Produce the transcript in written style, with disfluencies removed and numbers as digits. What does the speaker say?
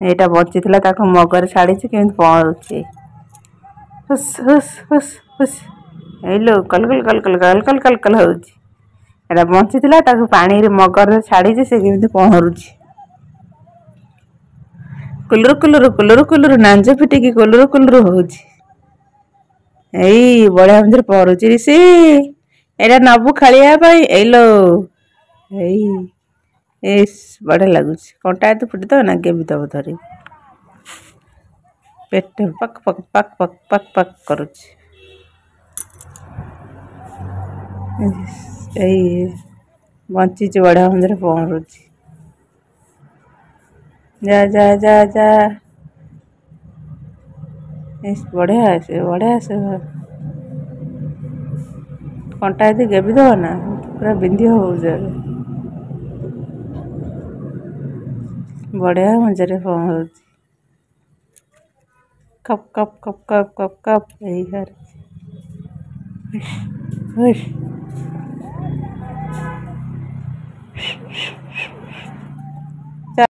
ଏଇଟା ବଞ୍ଚିଥିଲା ତାକୁ ମଗରେ ଛାଡ଼ିଛି କେମିତି ପହଁରୁଛି। ହୁସ୍ ହୁସ୍ ହୁସ୍ ହୁସ୍ ହେଇଲୋ କଲ କଲ କଲ କଲ କଲ କଲ କଲ କଲ ହଉଛି। ଏଇଟା ବଞ୍ଚିଥିଲା ତାକୁ ପାଣିରେ ମଗରରେ ଛାଡ଼ିଛି ସେ କେମିତି ପହଁରୁଛି। କୁଲୁରୁ କୁଲୁରୁ କୁଲୁରୁ କୁଲୁରୁ ନାଞ୍ଜ ଫିଟିକି କୁଲୁରୁ କୁଲୁରୁ ହଉଛି। ଏଇ ବଢିଆ ଭିତରେ ପହଁରୁଛି ରିସି। ଏଇଟା ନବୁ ଖେଳିବା ପାଇଁ ଏଇଲୋ ଏଇ ଏସ୍ ବଢିଆ ଲାଗୁଛି। କଣ୍ଟା ଏତେ ଫୁଟିଦବ ନା ଗେବି ଦବ ଧରି ପେଟ ପକ୍ ପକ୍ ପକ୍ ପକ୍ ପକ୍ ପକ୍ କରୁଛି। ଏଇ ବଞ୍ଚିଛି ବଢିଆ ଭିତରେ ପହଁରୁଛି। जा जा जा जा बढ़िया से कंटा यदि गेबी दब ना पूरा बिंदी हो बढ़िया मजारे पहुँच cup cup cup cup cup cup यही कर